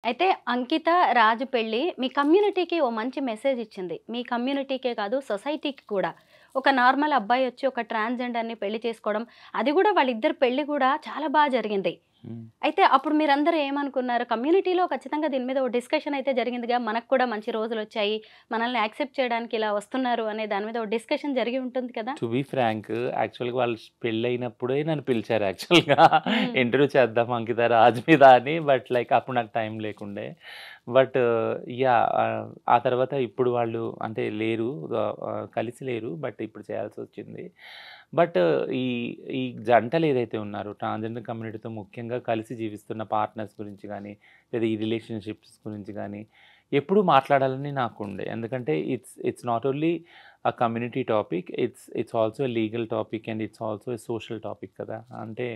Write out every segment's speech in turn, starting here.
అయితే 'అంకిత రాజు' పెళ్లి మీ కమ్యూనిటీకి ఓ మంచి మెసేజ్ ఇచ్చింది. మీ కమ్యూనిటీకే కాదు సొసైటీకి కూడా. ఒక నార్మల్ అబ్బాయొచ్చి ఒక ట్రాన్స్‌జెండర్‌ని పెళ్లి చేసుకోవడం, అది గూడా వాళ్ళిద్దరి పెళ్లి గూడా చాలా జరిగింది. హ్మ్. అయితే అప్పుడు మీరందరూ ఏమనుకున్నారు? కమ్యూనిటీలో ఖచ్చితంగా దీని మీద ఓ డిస్కషన్ అయితే జరిగిందిగా. మనకు కూడా మంచి రోజులొచ్చాయి. మనల్ని యాక్సెప్ట్ చేయడానికి ఇలా వస్తున్నారు అనే దాని మీద ఓ డిస్కషన్ జరిగి ఉంటుంది కదా! టు బీ ఫ్రాంక్ యాక్చువల్‌గా వాళ్ళు పెళ్లయినప్పుడే నన్ను పిలిచారు యాక్చువల్‌గా హ్మ్. ఇంటర్వ్యూ చేద్దాం అంకిత రాజ్ మీద అని. బట్ లైక్ అప్పుడు నాకు టైం లేకుండే. But yeah! ఆ తర్వాత ఇప్పుడు వాళ్ళు అంటే లేరు. కలిసి లేరు. బట్ ఇప్పుడు చేయాల్సొచ్చింది. బట్ ఈ ఈ జంటలు ఏదైతే ఉన్నారో ట్రాన్స్‌జెండర్ కమ్యూనిటీతో ముఖ్యంగా కలిసి జీవిస్తున్న పార్ట్నర్స్ గురించి గానీ, లేదా ఈ రిలేషన్‌షిప్స్ గురించి గానీ, ఎప్పుడూ మాట్లాడాలని నాకుండే. ఎందుకంటే it's not only community topic. It's also a legal topic and it's also a social topic కదా! అంటే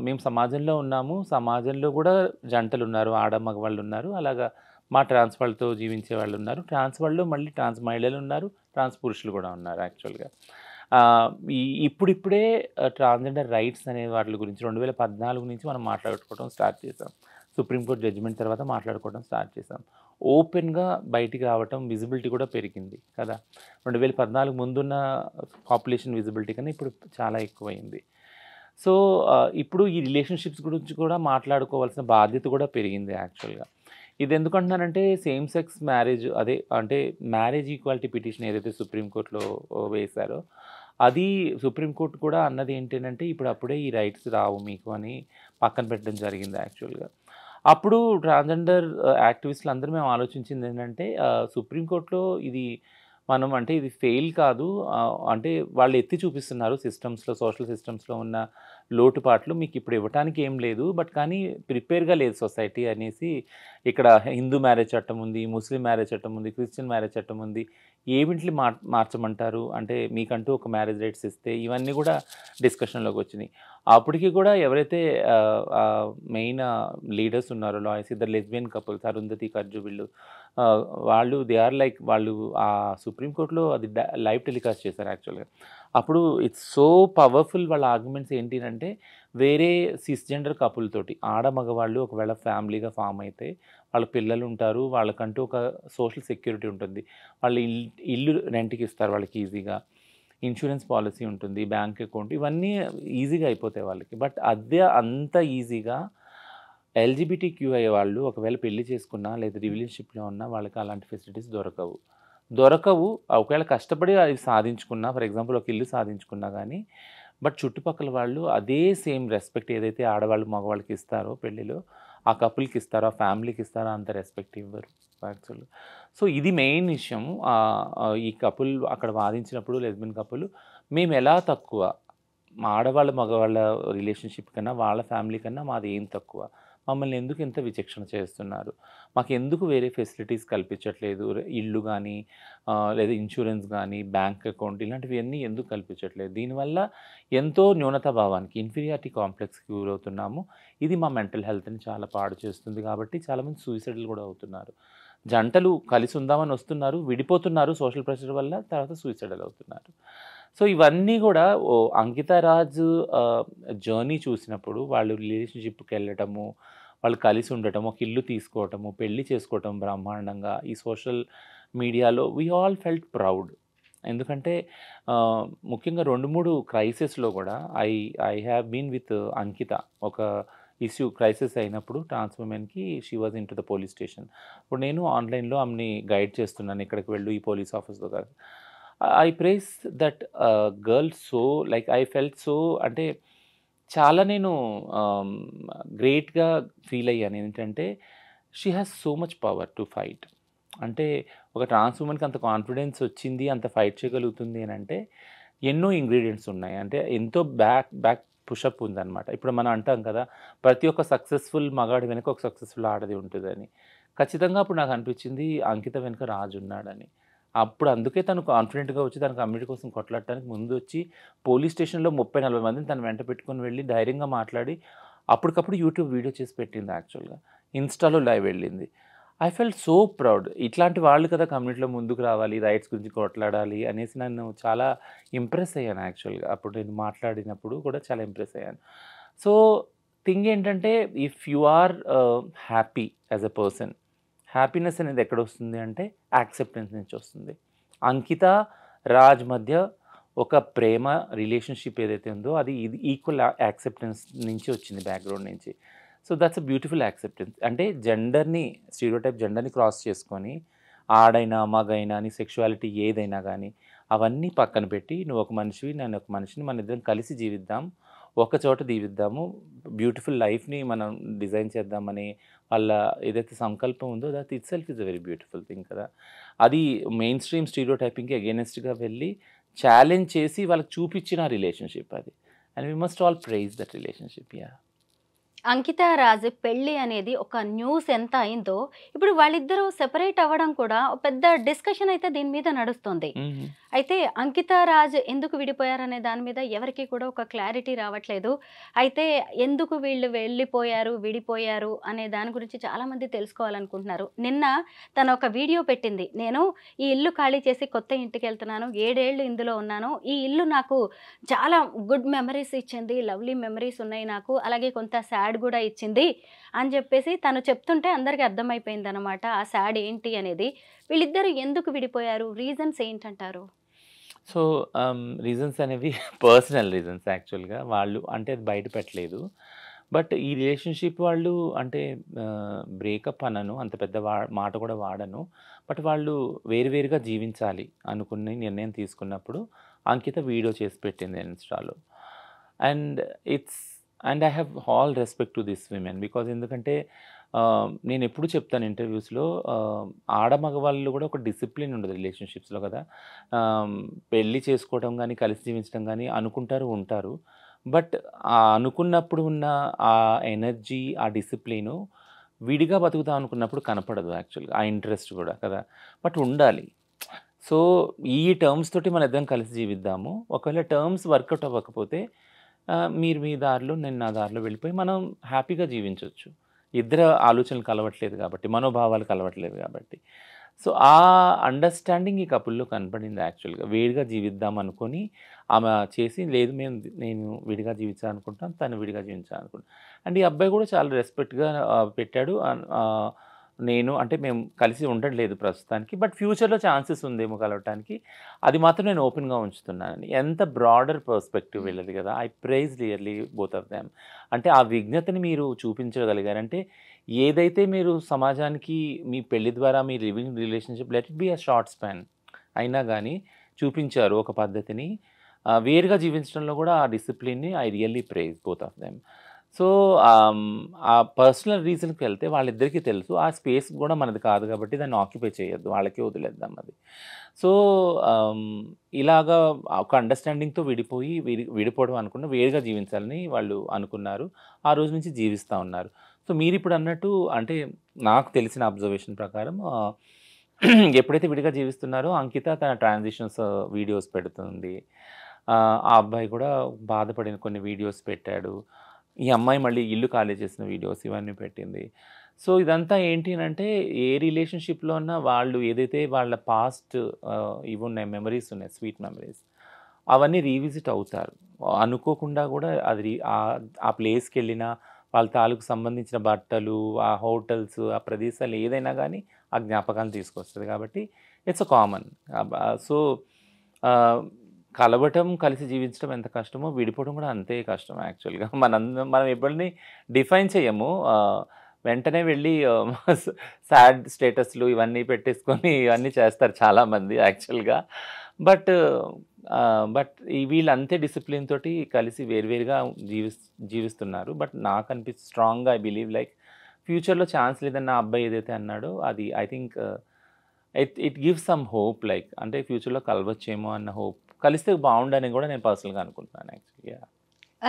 మేము సమాజంలో ఉన్నాము. సమాజంలో గూడా జంటలున్నారు. ఆడ, మగవాళ్ళున్నారు. అలాగా మా ట్రాన్స్ వాళ్ళతో జీవించే వాళ్ళున్నారు. ట్రాన్స్ వాళ్ళు మళ్ళీ ట్రాన్స్ మహిళలున్నారు. ట్రాన్స్ పురుషులు గూడా ఉన్నారు యాక్చువల్‌గా. ఆహ్, ఈ ఇప్పుడిప్పుడే ట్రాన్స్‌జెండర్ రైట్స్ అనే వాటిల గురించి 2014 నుంచి మనం మాట్లాడుకోవడం స్టార్ట్ చేసాం. సుప్రీం కోర్ట్ జడ్జిమెంట్ తర్వాత మాట్లాడుకోవడం స్టార్ట్ చేసాం. ఓపెన్‌గా బయటికి రావటం, విజిబిలిటీ కూడా పెరిగింది కదా! 2014 ముందున్న పాపులేషన్ విజిబిలిటీ కన్నా ఇప్పుడు చాలా ఎక్కువయింది. సో, ఇప్పుడు ఈ రిలేషన్‌షిప్స్ గురించి కూడా మాట్లాడుకోవాల్సిన బాధ్యత కూడా పెరిగింది యాక్చువల్‌గా. ఇదెందుకంటున్నానంటే సేమ్ సెక్స్ మ్యారేజ్ అదే అంటే మ్యారేజ్ ఈక్వాలిటీ పిటిషన్ ఏదైతే సుప్రీం కోర్ట్‌లో వేశారో, అది సుప్రీం కోర్ట్ కూడా అన్నది ఏంటనంటే, ఇప్పుడు అప్పుడే ఈ రైట్స్ రావు మీకు అని పక్కన పెట్టడం జరిగింది యాక్చువల్‌గా. అప్పుడు ట్రాన్స్‌జెండర్ యాక్టివిస్ట్‌లందరూ మేము ఆలోచించిందేంటంటే సుప్రీం కోర్ట్‌లో ఇది మనం అంటే ఇది ఫెయిల్ కాదు. అంటే వాళ్ళు ఎత్తి చూపిస్తున్నారు సిస్టమ్స్‌లో, సోషల్ సిస్టమ్స్‌లో ఉన్న లోటుపాట్లు మీకిప్పుడు ఇవ్వటానికి ఏం లేదు. బట్ కానీ ప్రిపేర్‌గా లేదు సొసైటీ అనేసి ఇక్కడ హిందూ మ్యారేజ్ చట్టం ఉంది, ముస్లిం మ్యారేజ్ చట్టం ఉంది, క్రిస్టియన్ మ్యారేజ్ చట్టం ఉంది. ఏవింటిని మార్చమంటారు? అంటే మీకంటూ ఒక మ్యారేజ్ రైట్స్ ఇస్తే ఇవన్నీ గూడా డిస్కషన్‌లోకొచ్చినియి. అప్పటికి కూడా ఎవరైతే మెయిన్ లీడర్స్ ఉన్నారో లాయర్స్ ఇద్దరు లెస్బియన్ కపుల్స్ అరుంధతి, కర్జు వీళ్ళు ఆహ్, వాళ్ళు దే ఆర్ లైక్ వాళ్ళు సుప్రీం కోర్ట్‌లో అది లైవ్ టెలికాస్ట్ చేశారు యాక్చువల్‌గా. అప్పుడు ఇట్స్ సో పవర్‌ఫుల్ వాళ్ళ ఆర్గ్యుమెంట్స్ ఏంటినంటే, వేరే సిస్‌జెండర్ కపుల్ తోటి ఆడ, మగవాళ్ళు ఒకవేళ ఫ్యామిలీగా ఫార్మ్ అయితే, వాళ్ళ పిల్లలుంటారు. వాళ్ళకంటూ ఒక సోషల్ సెక్యూరిటీ ఉంటుంది. వాళ్ళు ఇల్లు రెంట్‌కి ఇస్తారు వాళ్ళకి ఈజీగా. ఇన్స్యూరెన్స్ పాలిసీ ఉంటుంది. బ్యాంక్ అకౌంట్ ఇవన్నీ ఈజీగా అయిపోతాయి వాళ్ళకి. బట్ అదే అంత ఈజీగా ఎల్‌జిబిటిక్యూఐ వాళ్ళు ఒకవేళ పెళ్లి చేసుకున్నా లేదా రిలేషన్‌షిప్‌లో ఉన్నా వాళ్ళకి అలాంటి ఫెసిలిటీస్ దొరకవు. దొరకవు. ఒకవేళ కష్టపడి అది సాధించుకున్నా ఫర్ ఎగ్జాంపుల్ ఒక ఇల్లు సాధించుకున్నా గానీ, బట్ చుట్టుపక్కల వాళ్ళు అదే సేమ్ రెస్పెక్ట్ ఏదైతే ఆడవాళ్ళు, మగవాళ్ళకి ఇస్తారో పెళ్ళిలో, ఆ కపుల్‌కి ఇస్తారో, ఆ ఫ్యామిలీకి ఇస్తారో అంత రెస్పెక్ట్ ఇవ్వరు యాక్చువల్‌గా. సో, ఇది మెయిన్ విషయం. ఈ కపుల్ అక్కడ వాదించినప్పుడు లెస్బియన్ కపుల్ మేమెలా తక్కువ? మా ఆడవాళ్ళ, మగవాళ్ళ రిలేషన్‌షిప్ కన్నా, వాళ్ళ ఫ్యామిలీ కన్నా మాదేం తక్కువ? మమ్మల్ని ఎందుకు ఇంత విచక్షణ చేస్తున్నారు? మాకెందుకు వేరే ఫెసిలిటీస్ కల్పించట్లేదు? ఇల్లు గానీ, లేదా ఇన్స్యూరెన్స్ గానీ, బ్యాంక్ అకౌంట్ ఇలాంటివన్నీ ఎందుకు కల్పించట్లేదు? దీనివల్ల ఎంతో న్యూనతా భావానికి, ఇన్ఫీరియారిటీ కాంప్లెక్స్‌కి గురవుతున్నాము. ఇది మా మెంటల్ హెల్త్‌ని చాలా పాడు చేస్తుంది కాబట్టి చాలామంది సూసైడ్‌లు గూడా అవుతున్నారు. జంటలు కలిసి ఉందామని వస్తున్నారు, విడిపోతున్నారు సోషల్ ప్రెషర్ వల్ల, తర్వాత సూసైడల్ అవుతున్నారు. సో, ఇవన్నీ గూడా అంకిత రాజ్ జర్నీ చూసినప్పుడు వాళ్ళు రిలేషన్‌షిప్‌కెళ్ళటము, వాళ్ళు కలిసి ఉండటం, ఒక ఇల్లు తీసుకోవటము, పెళ్లి చేసుకోవటం బ్రహ్మాండంగా ఈ సోషల్ మీడియాలో వి ఆల్ ఫెల్ట్ ప్రౌడ్. ఎందుకంటే ముఖ్యంగా 2, 3 క్రైసిస్‌లో గూడా I I have been with Ankita. ఒక ఇష్యూ క్రైసిస్ అయినప్పుడు ట్రాన్స్ వుమెన్‌కి she was into the police station. ఇప్పుడు నేను ఆన్‌లైన్‌లో ఆమెని గైడ్ చేస్తున్నాను. ఇక్కడికి వెళ్ళు ఈ పోలీస్ ఆఫీస్‌లో కాదు. I praise that girl so like I felt so అంటే చాలా నేను ఆహ్, గ్రేట్‌గా ఫీల్ అయ్యాను. ఏంటంటే she has so much power to fight. అంటే ఒక ట్రాన్స్ వుమెన్‌కి అంత కాన్ఫిడెన్స్ వచ్చింది, అంత ఫైట్ చేయగలుగుతుంది అనంటే ఎన్నో ఇంగ్రీడియెంట్స్ ఉన్నాయి. అంటే ఎంతో బ్యాక్ పుషప్ ఉందనమాట. ఇప్పుడు మనం అంటాం కదా! ప్రతి ఒక్క సక్సెస్‌ఫుల్ మగాడి వెనక ఒక సక్సెస్‌ఫుల్ ఆడది ఉంటదని. ఖచ్చితంగా అప్పుడు నాకనిపించింది అంకిత వెనక రాజున్నాడని. అప్పుడు అందుకే తను కాన్ఫిడెంట్‌గా వచ్చి తన కమ్యూనిటీ కోసం కొట్లాడటానికి ముందొచ్చి పోలీస్ స్టేషన్‌లో 30, 40 మందిని తన వెంట పెట్టుకొని వెళ్లి ధైర్యంగా మాట్లాడి అప్పటికప్పుడు యూట్యూబ్ వీడియో చేసి పెట్టింది యాక్చువల్‌గా. ఇన్‌స్టాలో లైవ్ వెళ్ళింది. I felt so proud. ఇట్లాంటి వాళ్ళు కదా కమ్యూనిటీలో ముందుకు రావాలి, రైట్స్ గురించి కొట్లాడాలి అనేసి నన్ను చాలా ఇంప్రెస్ అయ్యాను యాక్చువల్‌గా. అప్పుడు నేను మాట్లాడినప్పుడు కూడా చాలా ఇంప్రెస్ అయ్యాను. సో, థింగ్ ఏంటంటే if you are happy as a person, happiness అనేది ఎక్కడొస్తుంది అంటే యాక్సెప్టెన్స్ నుంచి వస్తుంది. అంకిత, రాజ్ మధ్య ఒక ప్రేమ రిలేషన్‌షిప్ ఏదైతే ఉందో అది ఇది ఈక్వల్ యాక్సెప్టెన్స్ నుంచి వచ్చింది, బ్యాక్‌గ్రౌండ్ నుంచి. So, that's a beautiful acceptance. అంటే జెండర్‌ని, స్టీరియోటైప్ జెండర్‌ని క్రాస్ చేసుకొని ఆడైనా, మగైనా అని సెక్షువాలిటీ ఏదైనా గానీ అవన్నీ పక్కన పెట్టి నువ్వు ఒక మనిషివి, నేను ఒక మనిషిని, మనిద్దరం కలిసి జీవిద్దాం, ఒక చోట జీవిద్దాము, బ్యూటిఫుల్ లైఫ్‌ని మనం డిజైన్ చేద్దామని వాళ్ళ ఏదైతే సంకల్పం ఉందో that itself is a very beautiful thing కదా! అది మెయిన్ స్ట్రీమ్ స్టీరియోటైపింగ్‌కి అగైనెస్ట్‌గా వెళ్ళి ఛాలెంజ్ చేసి వాళ్ళకి చూపించిన రిలేషన్‌షిప్ అది. And we must all prize that relationship. Yeah! Ankita, Raj పెళ్లి అనేది ఒక న్యూస్ ఎంత అయిందో, ఇప్పుడు వాళ్ళిద్దరూ సెపరేట్ అవ్వడం కూడా ఒక పెద్ద డిస్కషన్ అయితే దీని మీద నడుస్తుంది. హుహు. అయితే అంకిత, రాజ్ ఎందుకు విడిపోయారనే దాని మీద ఎవరికీ కూడా ఒక క్లారిటీ రావట్లేదు. అయితే ఎందుకు వీళ్ళు వెళ్ళిపోయారు, విడిపోయారు అనే దాని గురించి చాలామంది తెలుసుకోవాలనుకుంటున్నారు. నిన్న తను ఒక వీడియో పెట్టింది. నేను ఈ ఇల్లు ఖాళీ చేసి కొత్త ఇంటికెళ్తున్నాను. 7 ఏళ్ళు ఇందులో ఉన్నాను. ఈ ఇల్లు నాకు చాలా గుడ్ మెమరీస్ ఇచ్చింది. లవ్లీ మెమరీస్ ఉన్నాయి నాకు. అలాగే కొంత సాడ్ కూడా ఇచ్చింది అని చెప్పేసి తను చెప్తుంటే అందరికీ అర్థమైపోయిందనమాట. ఆ సాడ్ ఏంటి అనేది. వీళ్ళిద్దరూ ఎందుకు విడిపోయారు? రీజన్స్ ఏంటంటారు? సో, రీజన్స్ అనేవి పర్సనల్ రీజన్స్ యాక్చువల్‌గా. వాళ్ళు అంటే అది బయట పెట్టలేదు. బట్ ఈ రిలేషన్‌షిప్ వాళ్ళు అంటే బ్రేకప్ అనను. అంత పెద్ద మాట కూడా వాడను. బట్ వాళ్ళు వేరు వేరుగా జీవించాలి అనుకుని నిర్ణయం తీసుకున్నప్పుడు అంకిత వీడియో చేసి పెట్టింది ఇన్‌స్టాలో. And it's and I have all respect to this women. Because ఎందుకంటే నేనెప్పుడు చెప్తాను ఇంటర్వ్యూస్‌లో, ఆడ మగవాళ్ళు కూడా ఒక డిసిప్లిన్ ఉండదు రిలేషన్‌షిప్స్‌లో కదా! పెళ్లి చేసుకోవడం గానీ, కలిసి జీవించడం గానీ అనుకుంటారు, ఉంటారు. బట్ అనుకున్నప్పుడు ఉన్న ఆ ఎనర్జీ, ఆ డిసిప్లిను విడిగా బతుకుదాం అనుకున్నప్పుడు కనపడదు యాక్చువల్‌గా. ఆ ఇంట్రెస్ట్ కూడా కదా! బట్ ఉండాలి. సో, ఈ టర్మ్స్ తోటి మనిద్దరం కలిసి జీవిద్దాము. ఒకవేళ టర్మ్స్ వర్కౌట్ అవ్వకపోతే మీరు మీ దారిలో, నేను నా దారిలో వెళ్ళిపోయి మనం హ్యాపీగా జీవించొచ్చు. ఇద్దరి ఆలోచనలు కలవట్లేదు కాబట్టి, మనోభావాలు కలవట్లేదు కాబట్టి. సో, ఆ అండర్‌స్టాండింగ్ ఈ కపుల్‌లో కనపడింది యాక్చువల్‌గా. వేరుగా జీవిద్దాం అనుకోని ఆమె చేసి, లేదు నేను విడిగా జీవించాలనుకుంటున్నాను, తను విడిగా జీవించాలనుకుంటున్నాను. అండ్ ఈ అబ్బాయి కూడా చాలా రెస్పెక్ట్‌గా పెట్టాడు. నేను అంటే మేము కలిసి ఉండట్లేదు ప్రస్తుతానికి. బట్ ఫ్యూచర్‌లో ఛాన్సెస్ ఉందేమో కలవటానికి. అది మాత్రం నేను ఓపెన్‌గా ఉంచుతున్నానని. ఎంత బ్రాడర్ పర్స్పెక్టివ్ వీళ్ళది కదా! I praise really both of them. అంటే ఆ విజ్ఞతని మీరు చూపించగలిగారంటే, ఏదైతే మీరు సమాజానికి మీ పెళ్లి ద్వారా మీ living relationship let it be a short span అయినా గానీ చూపించారు ఒక పద్ధతిని. వేరుగా జీవించడంలో కూడా ఆ డిసిప్లిన్‌ని I really prize both of them. So, ఆ పర్సనల్ రీజన్‌కి వెళ్తే వాళ్ళిద్దరికీ తెలుసు. ఆ స్పేస్ గూడా మనది కాదు కాబట్టి దాన్ని ఆక్యుపై చేయొద్దు. వాళ్ళకే వదిలేద్దాం అది. సో, ఆహ్, ఇలాగా ఒక అండర్‌స్టాండింగ్‌తో విడిపోయి విడిపోవడం అనుకున్న వేరుగా జీవించాలని వాళ్ళు అనుకున్నారు. ఆ రోజు నుంచి జీవిస్తా ఉన్నారు. సో, మీరిప్పుడన్నట్టు అంటే నాకు తెలిసిన అబ్జర్వేషన్ ప్రకారం ఎప్పుడైతే విడిగా జీవిస్తున్నారో అంకిత తన ట్రాన్సిషన్స్ వీడియోస్ పెడుతుంది. ఆ అబ్బాయి కూడా బాధపడిన కొన్ని వీడియోస్ పెట్టాడు. ఈ అమ్మాయి మళ్ళీ ఇల్లు ఖాళీ చేసిన వీడియోస్ ఇవన్నీ పెట్టింది. సో, ఇదంతా ఏంటి అనంటే ఏ రిలేషన్‌షిప్‌లో ఉన్న వాళ్ళు ఏదైతే వాళ్ళ పాస్ట్ ఇవున్నాయి, మెమరీస్ ఉన్నాయి, స్వీట్ మెమరీస్. అవన్నీ రీవిజిట్ అవుతారు. అనుకోకుండా కూడా అది ఆ ప్లేస్‌కెళ్ళినా వాళ్ళ తాలూకు సంబంధించిన బట్టలు, ఆ హోటల్స్, ఆ ప్రదేశాలు ఏదైనా గానీ ఆ జ్ఞాపకాలను తీసుకొస్తది కాబట్టి ఇట్స్ ఎ కామన్. సో, ఆహ్, కలవటం, కలిసి జీవించడం ఎంత కష్టమో విడిపోవడం కూడా అంతే కష్టం యాక్చువల్‌గా. మనం ఎవరిని డిఫైన్ చేయము. వెంటనే వెళ్ళి సాడ్ స్టేటస్‌లు ఇవన్నీ పెట్టేసుకొని ఇవన్నీ చేస్తారు చాలామంది యాక్చువల్‌గా. బట్ బట్ వీళ్ళు అంతే డిసిప్లిన్ తోటి కలిసి వేరువేరుగా జీవిస్తున్నారు. బట్ నాకనిపిస్తుంది స్ట్రాంగ్‌గా ఐ బిలీవ్ లైక్ ఫ్యూచర్‌లో ఛాన్స్ లేదని ఆ అబ్బాయి ఏదైతే అన్నాడో అది I think it gives some hope, like అంటే ఫ్యూచర్‌లో కలవచ్చేమో అన్న హోప్. కలిస్తే బావుండని కూడా నేను పర్సనల్‌గా అనుకుంటున్నాను యాక్చువల్లీ. యాహ్!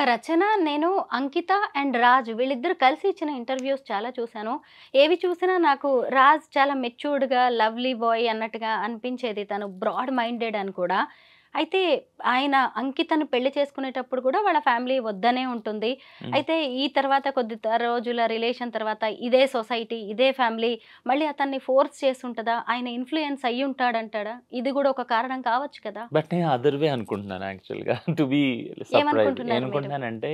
రచన, నేను అంకిత అండ్ రాజ్ వీళ్ళిద్దరూ కలిసి ఇచ్చిన ఇంటర్వ్యూస్ చాలా చూసాను. ఏవి చూసినా నాకు రాజ్ చాలా మెచ్యూర్డ్‌గా, లవ్లీ బాయ్ అన్నట్టుగా అనిపించేది. తను బ్రాడ్ మైండెడ్ అని కూడా. అయితే ఆయన అంకితను పెళ్లి చేసుకునేటప్పుడు కూడా వాళ్ళ ఫ్యామిలీ వద్దనే ఉంటుంది. హ్మ్. అయితే ఈ తర్వాత కొద్ది రోజుల రిలేషన్ తర్వాత ఇదే సొసైటీ, ఇదే ఫ్యామిలీ మళ్ళీ అతన్ని ఫోర్స్ చేసుంటదా? ఆయన ఇన్‌ఫ్లూయెన్స్ అయ్యుంటాడంటాడా? ఇది కూడా ఒక కారణం కావచ్చు కదా! బట్ నేను అదర్ వే అనుకుంటున్నాను యాక్చువల్‌గా. To be surprised. ఏమనుకుంటున్నారు మీరు? ఏమనుకుంటున్నానంటే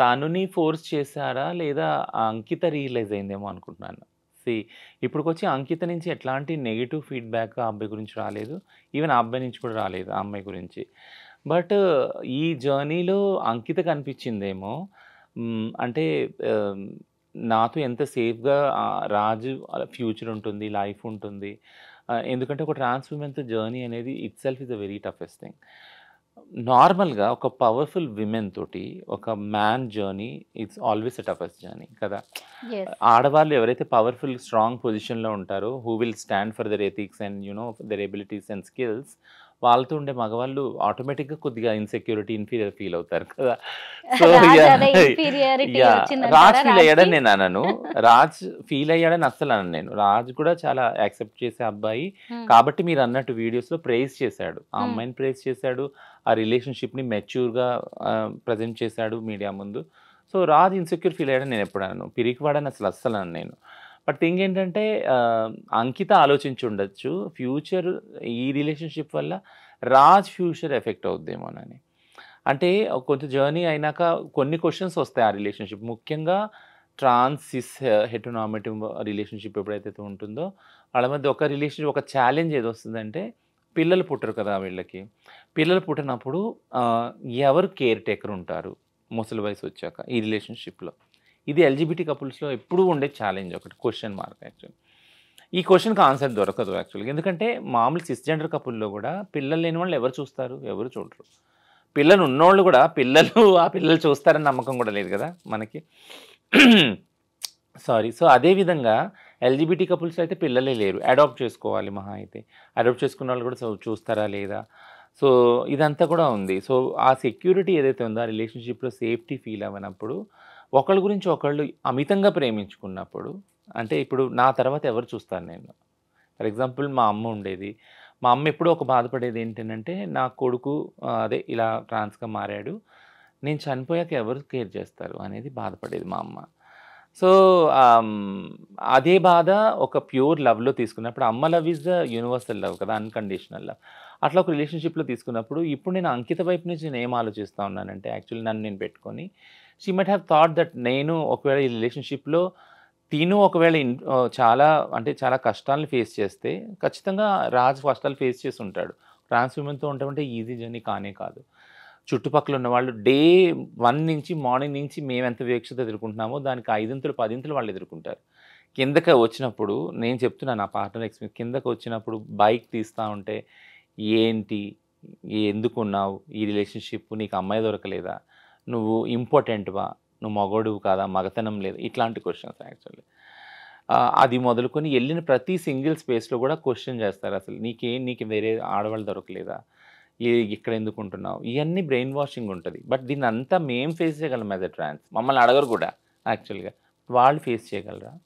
తనుని ఫోర్స్ చేశారా? లేదా ఆ అంకిత రియలైజ్ అయిందేమో అనుకుంటున్నాను. సీ ఇప్పటికొచ్చి అంకిత నుంచి ఎట్లాంటి నెగెటివ్ ఫీడ్‌బ్యాక్ ఆ అబ్బాయి గురించి రాలేదు. ఈవెన్ ఆ అబ్బాయి నుంచి కూడా రాలేదు ఆ అమ్మాయి గురించి. బట్ ఈ జర్నీలో అంకిత కనిపించిందేమో అంటే ఆహ్, నాతో ఎంత సేఫ్‌గా రాజు ఫ్యూచర్ ఉంటుంది, లైఫ్ ఉంటుంది. ఎందుకంటే ఒక ట్రాన్స్ వుమెన్‌తో జర్నీ అనేది itself is a very toughest thing. నార్మల్‌గా ఒక పవర్‌ఫుల్ విమెన్ తోటి ఒక man journey it's always a toughest journey కదా! యెస్. ఆడవాళ్ళు ఎవరైతే పవర్‌ఫుల్, స్ట్రాంగ్ పొజిషన్‌లో ఉంటారో, who will stand for their ethics and their abilities and skills, వాళ్ళతో ఉండే మగవాళ్ళు ఆటోమేటిక్‌గా కొద్దిగా ఇన్‌సెక్యూరిటీ, ఇన్ఫీరియర్ ఫీల్ అవుతారు కదా! సో రాజు యాహ్! అదే ఇన్ఫీరియారిటీ యాహ్! వచ్చిందంటారా రాజ్ ఫీల్ రాజ్‌కి? అయ్యాడని నేను అనను. రాజ్ ఫీల్ అయ్యాడని అస్సలు అనను నేను. రాజ్ కూడా చాలా యాక్సెప్ట్ చేసే అబ్బాయి. హ్మ్. కాబట్టి మీరన్నట్టు వీడియోస్‌లో ప్రైజ్ చేశాడు. ఆ హ్మ్. అమ్మాయిని ప్రైజ్ చేశాడు. ఆ రిలేషన్‌షిప్‌ని మెచ్యూర్‌గా ప్రెజెంట్ చేశాడు మీడియా ముందు. సో, రాజ్ ఇన్‌సెక్యూర్ ఫీల్ అయ్యాడని నేనెప్పుడు అనను. పిరికివాడని అస్సలు అనను నేను. బట్ థింగ్ ఏంటంటే అంకిత ఆలోచించుండొచ్చు. ఫ్యూచర్ ఈ రిలేషన్‌షిప్ వల్ల రాజ్ ఫ్యూచర్ ఎఫెక్ట్ అవుద్దేమోనని. అంటే కొంచెం జర్నీ అయినాక కొన్ని క్వెషన్స్ వస్తాయి ఆ రిలేషన్‌షిప్. ముఖ్యంగా ట్రాన్స్, సిస్, హెటెరోనార్మేటివ్ రిలేషన్‌షిప్ ఎప్పుడైతే ఉంటుందో వాళ్ళ మధ్య ఒక ఛాలెంజ్ ఏదొస్తుందంటే పిల్లలు పుట్టరు కదా వీళ్ళకి. పిల్లలు పుట్టినప్పుడు ఆహ్, ఎవరు కేర్ టేకర్ ఉంటారు ముసలి వయసొచ్చాక ఈ రిలేషన్‌షిప్‌లో. ఇది ఎల్‌జిబిటీ కపుల్స్‌లో ఎప్పుడూ ఉండే ఛాలెంజ్ ఒకటి క్వెషన్ మార్క్ యాక్చువల్లీ. ఈ క్వెషన్‌కి ఆన్సర్ దొరకదు యాక్చువల్‌గా. ఎందుకంటే మామూలు సిస్‌జెండర్ కపుల్‌లో గూడా పిల్లలు లేని వాళ్ళు ఎవరు చూస్తారు? ఎవరు చూడరు. పిల్లలు ఉన్నోళ్ళు గూడా ఆ పిల్లలు చూస్తారని నమ్మకం గూడా లేదు గదా! మనకి. సారీ. సో, అదే విధంగా ఎల్‌జిబిటీ కపుల్స్‌లో అయితే పిల్లలే లేరు. అడాప్ట్ చేసుకోవాలి మహా అయితే. అడాప్ట్ చేసుకున్నోళ్ళు గూడా చూస్తారా లేదా? సో, ఇదంతా కూడా ఉంది. సో, ఆ సెక్యూరిటీ ఏదైతే ఉందో ఆ రిలేషన్‌షిప్‌లో సేఫ్టీ ఫీల్ అవ్వనప్పుడు, ఒకళ్ళ గురించి ఒకళ్ళు అమితంగా ప్రేమించుకున్నప్పుడు అంటే ఇప్పుడు నా తర్వాత ఎవరు చూస్తారు నేను? ఫర్ ఎగ్జాంపుల్ మా అమ్మ ఉండేది. మా అమ్మ ఎప్పుడూ ఒక బాధపడేది ఏంటనంటే, నా కొడుకు అదే ఇలా ట్రాన్స్‌గా మారాడు. నేను చనిపోయాక ఎవరు కేర్ చేస్తారు అనేది బాధపడేది మా అమ్మ. సో, అదే బాధ ఒక ప్యూర్ లవ్‌లో తీసుకున్నప్పుడు అమ్మ love is the universal love కదా! Unconditional love. అట్లా ఒక రిలేషన్‌షిప్‌లో తీసుకున్నప్పుడు ఇప్పుడు నేను అంకిత వైపు నుంచి నేనేం ఆలోచిస్తా ఉన్నానంటే యాక్చువల్లీ నన్ను నేను పెట్టుకొని, she might have thought that నేను ఒకవేళ ఈ రిలేషన్‌షిప్‌లో తిను ఒకవేళ చాలా అంటే చాలా కష్టాలను ఫేస్ చేస్తే, ఖచ్చితంగా రాజ్ కష్టాలు ఫేస్ చేసుంటాడు. ట్రాన్స్ విమెన్‌తో ఉండటం అంటే ఈజీ జర్నీ కానే కాదు. చుట్టుపక్కల ఉన్నవాళ్ళు డే 1 నుంచి మార్నింగ్ నుంచి మేమెంత వివక్షత ఎదుర్కొంటున్నామో, దానికి ఐదింతలు, పదింతలు వాళ్ళు ఎదుర్కొంటారు. కిందకి వచ్చినప్పుడు నేను చెప్తున్నాను నా పార్ట్నర్ ఎక్స్‌పీరియన్స్ కిందకొచ్చినప్పుడు బైక్ తీస్తా ఉంటే, "ఏంటి? ఎందుకున్నావు? ఈ రిలేషన్‌షిప్ నీకు అమ్మాయి దొరకలేదా? నువ్వు ఇంపార్టెంట్‌వా? నువ్వు మగోడివి కాదా? మగతనం లేదా?" ఇట్లాంటి క్వెషన్స్ యాక్చువల్లీ. అది మొదలుకొని ఎళ్ళిన ప్రతి సింగిల్ స్పేస్‌లో గూడా క్వెషన్ జేస్తారసలు. నీకు వేరే ఆడవాళ్ళు దొరకలేదా? ఇక్కడెందుకుంటున్నావు? ఇయన్నీ బ్రెయిన్ వాషింగ్ ఉంటది. బట్ దీన్నంతా మేము ఫేస్ చేయగలం యాస్ ఎ ట్రాన్స్. మమ్మల్ని అడగరు గూడా యాక్చువల్‌గా. వాళ్ళు ఫేస్ చేయగలరా?